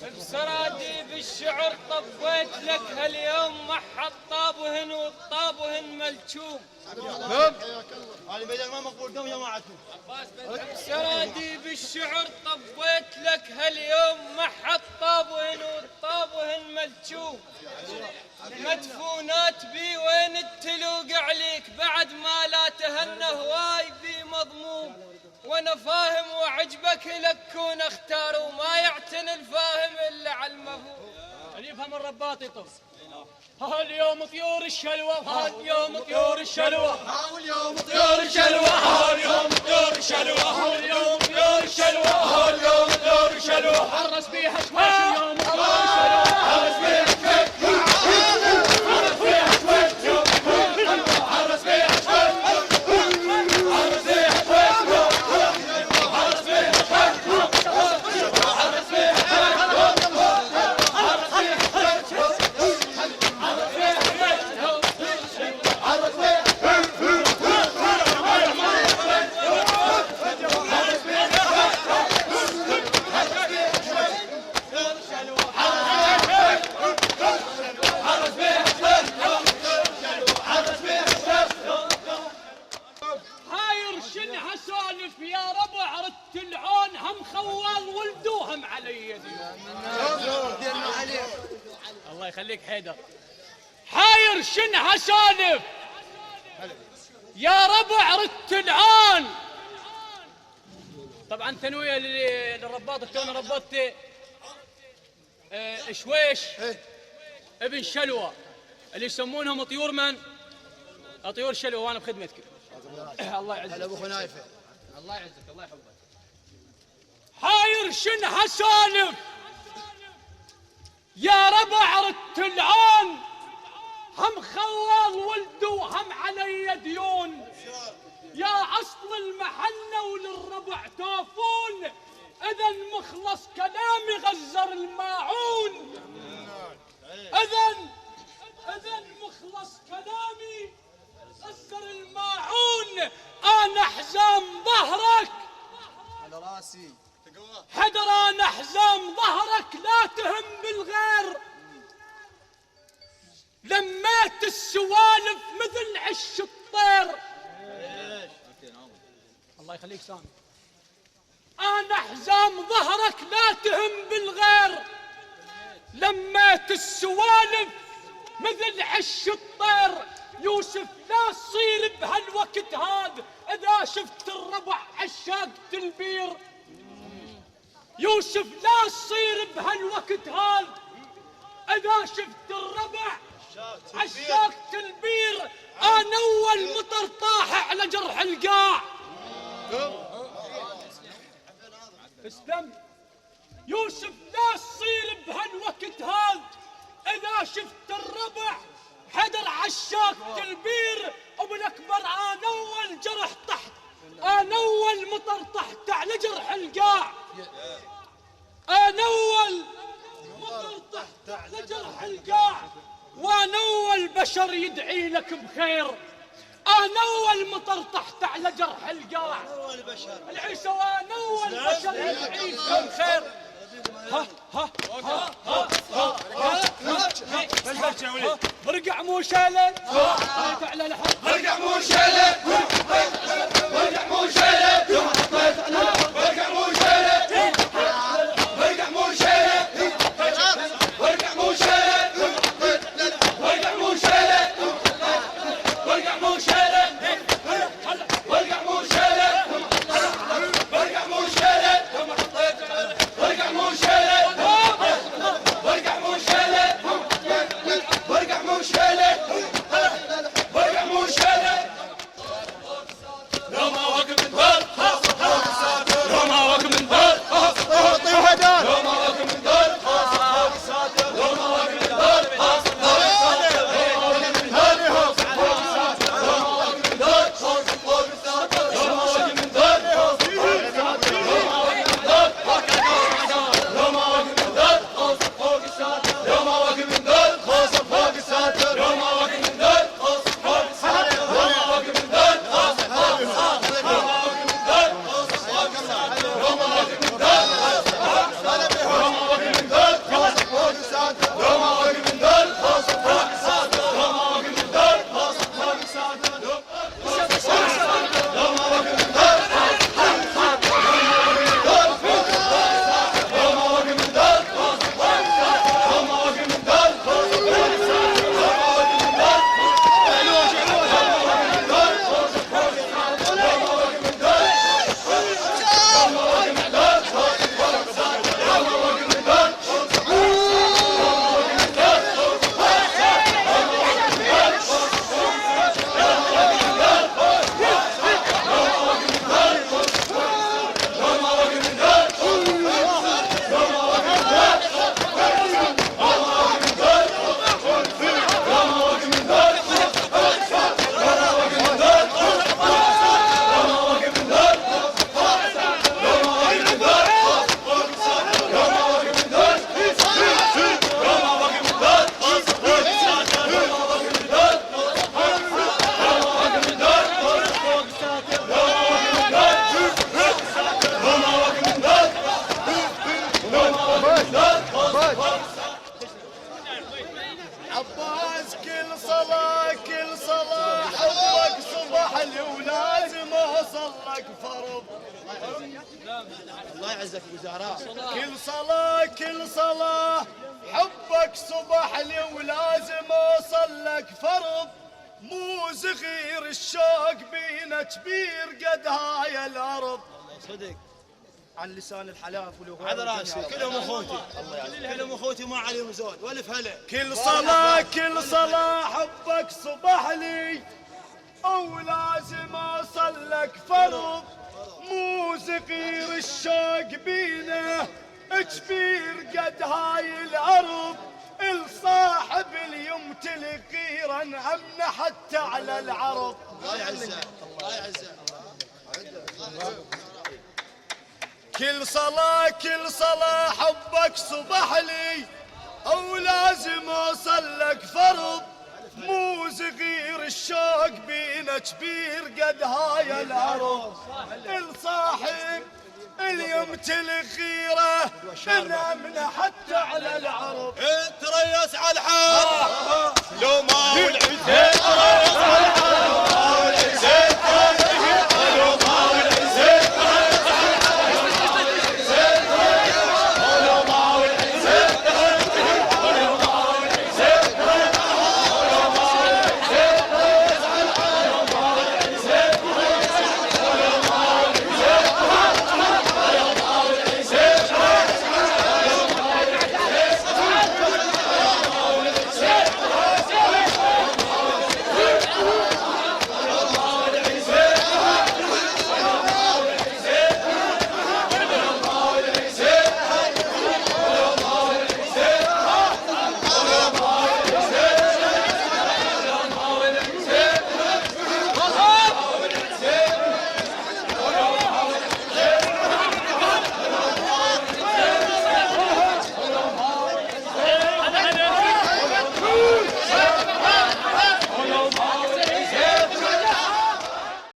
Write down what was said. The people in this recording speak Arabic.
بسرادي بالشعر طبيت لك هاليوم ما حط طابهن والطابهن ملجوم. هذه بدل ما مقبول دوم جماعتنا. بسرادي بالشعر طبيت لك هاليوم ما حط طابهن والطابهن ملجوم. مدفونات بي وين التلوق عليك بعد ما لا تهنى هواي بي مضموم. وانا فاهم وعجبك لكون اختار وما يعتني الفاهم الا على المفهوم. اللي يفهم الرباط يطف. اليوم طيور الشلوى اليوم طيور الشلوى اليوم طيور الشلوى اليوم طيور الشلوى اليوم طيور الشلوى اليوم طيور الشلوى حرس بيها شوي اليوم طيور الشلوى حرس بيها شوي حرس بيها شوي حرس بيها شوي حرس بيها خليك حيدر. حاير شنها سالف يا ربع رت العان. طبعا تنويه للرباط الكون ربطت شويش ابن شلوى اللي يسمونهم طيور من طيور شلوى وانا بخدمتك. الله يعزك ابو خنايفه. الله يعزك الله يحبك. حاير شنها سالف يا ربع رت العان. هم خوال ولدو هم علي ديون. يا اصل المحنة وللربع توفون. اذا مخلص كلامي غزر الماعون. اذا مخلص كلامي غزر الماعون. انا حزام ظهرك على راسي حدر. انا حزام ظهرك لا تهم بالغير. لميت السوالف مثل عش الطير. الله يخليك سامي. انا حزام ظهرك لا تهم بالغير. لميت السوالف مثل عش الطير. يوسف لا تصير بهالوقت هذا اذا شفت الربع عشاق البير. يوسف لا تصير بهالوقت هذا اذا شفت الربع عشاقة البير. انا اول مطر طاح على جرح القاع. اسلم. يوسف لا تصير بهالوقت هذا اذا شفت الربع حدر عشاقة البير. ابو الاكبر انا اول جرح طحت. انا اول مطر طحت على جرح القاع. انا اول مطر طحت على جرح القاع. وانا اول بشر يدعي لك بخير. انا اول مطر طحت على جرح القاع. العيسى وانا اول بشر يدعي لك بخير. ها ها ها ها ها برقع مو شاله على الحب. برقع مو شاله برقع مو شاله برقع مو شاله برقع مو شاله برقع مو شاله برقع مو شاله برقع مو شاله برقع مو شاله برقع مو شاله برقع مو شاله برقع مو شاله برقع مو شاله برقع مو شاله الله يعزك ابو زهراء. كل صلاة حبك صبح لي ولازم اوصل لك فرض، مو صغير الشوق بينا كبير قد هاي الارض. صدق عن لسان الحلاف ولو على راسي كلهم اخوتي، الله يعزك كلهم اخوتي ما عليهم زود والف هلا. كل صلاة حبك صبح لي او لازم اوصل لك فرض، مو صغير الشوق بينا كبير قد هاي الارض. الصاحب اليمتلك غيرا امنه حتى على العرض. الله يعزك الله يعزك. كل صلاة حبك صبح لي او لازم اوصل لك فرض، مو صغير الشوق بينا كبير قد هاي الارض. الصاحب اليمتلك غيره من امنه حتى على العرض. انت ريس على